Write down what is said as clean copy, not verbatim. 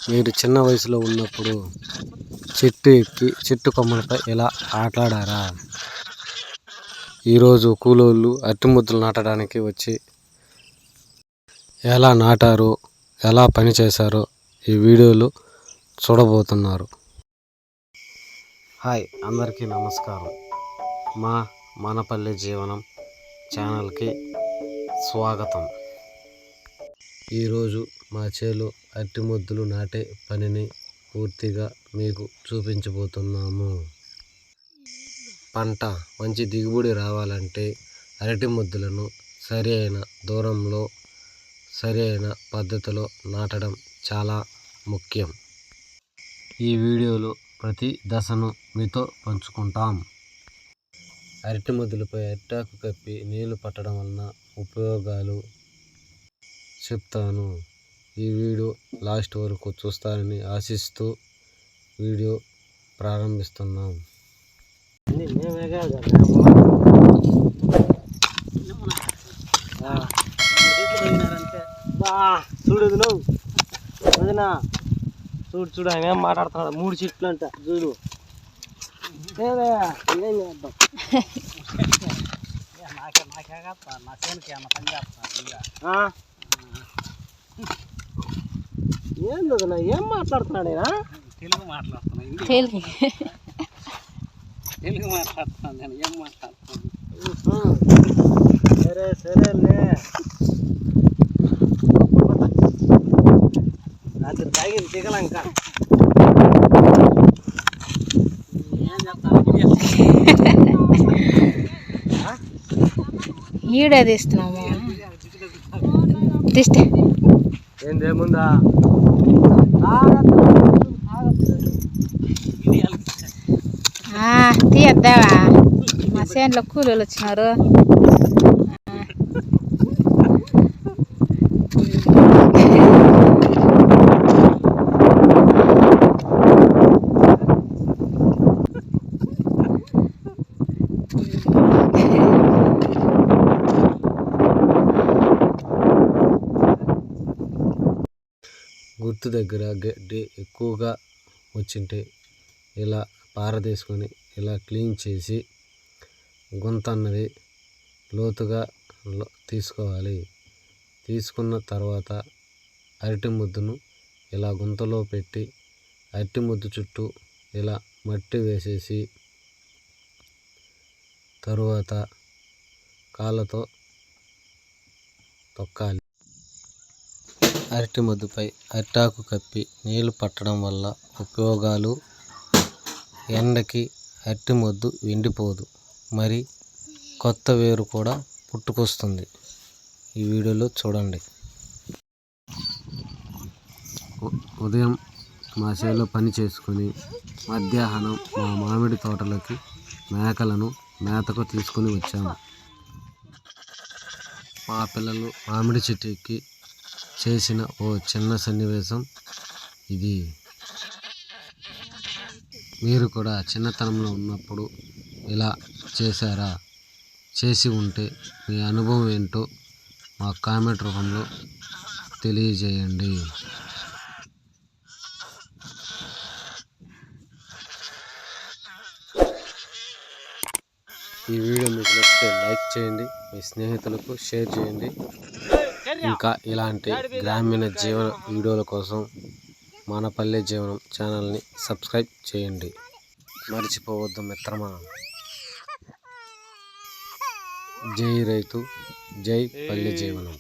మీరు చిన్న వయసులో ఉన్నప్పుడు చెట్టు ఎక్కి చెట్టు కొమ్మలపై ఇలా ఆటలాడారా? ఈరోజు కూలోళ్ళు అరటి ముద్దలు నాటడానికి వచ్చి ఎలా నాటారో ఎలా పని చేశారో ఈ వీడియోలో చూడబోతున్నారు. హాయ్, అందరికీ నమస్కారం. మన పల్లె జీవనం ఛానల్కి స్వాగతం. ఈరోజు మా చేలో అరటి ముద్దలు నాటే పనిని పూర్తిగా మీకు చూపించబోతున్నాము. పంట మంచి దిగుబడి రావాలంటే అరటి ముద్దలను సరి అయిన దూరంలో సరి అయిన పద్ధతిలో నాటడం చాలా ముఖ్యం. ఈ వీడియోలో ప్రతి దశను మీతో పంచుకుంటాం. అరటి ముద్దలపై అరిటాకు కప్పి నీళ్లు పట్టడం వలన ఉపయోగాలు చెప్తాను. ఈ వీడియో లాస్ట్ వరకు చూస్తారని ఆశిస్తూ వీడియో ప్రారంభిస్తున్నాం. చూడదు నువ్వు చూడు ఆయన ఏం మాట్లాడుతున్నాడు. 3 చెట్లు అంట చూడు. ఏం చేద్దాం ఏందన్నా ఏం మాట్లాడుతున్నాడు ఆయన? తెలుగు మాట్లాడుతున్నాను ఏం మాట్లాడుతున్నాను. సరేలే రాత్రి తాగి దిగలంక ఏం చెప్తాను. ఈడే తీస్తున్నాము. తీస్తే ఏందేముందా తీయద్దావా? మా చేనులో కూలీలు వచ్చినారు. గుర్తు దగ్గర గడ్డి ఎక్కువగా వచ్చింటే ఇలా పారదీసుకొని ఇలా క్లీన్ చేసి గుంత అన్నది లోతుగా తీసుకోవాలి. తీసుకున్న తర్వాత అరటి ముద్దును ఇలా గుంతలో పెట్టి అరటి ముద్దు చుట్టూ ఇలా మట్టి వేసేసి తరువాత కాళ్ళతో తొక్కాలి. అరటి ముద్దుపై అరిటాకు కప్పి నీళ్లు పట్టడం వల్ల ఉపయోగాలు: ఎండకి అరటి ముద్దు ఎండిపోదు, మరి కొత్త వేరు కూడా పుట్టుకొస్తుంది. ఈ వీడియోలో చూడండి. ఉదయం మా చేలో పని చేసుకొని మధ్యాహ్నం మా మామిడి తోటలోకి మేకలను మేతకు తీసుకుని వచ్చాము. మా పిల్లలు మామిడి చెట్టు ఎక్కి చేసిన ఓ చిన్న సన్నివేశం ఇది. మీరు కూడా చిన్నతనంలో ఉన్నప్పుడు ఇలా చేశారా? చేసి ఉంటే మీ అనుభవం ఏంటో మా కామెంట్ రూపంలో తెలియజేయండి. ఈ వీడియో మీకు నచ్చితే లైక్ చేయండి, మీ స్నేహితులకు షేర్ చేయండి. ఇంకా ఇలాంటి గ్రామీణ జీవన వీడియోల కోసం మన పల్లె జీవనం ఛానల్ని సబ్స్క్రైబ్ చేయండి. మర్చిపోవద్దు మిత్రమా. జై రైతు, జై పల్లె జీవనం.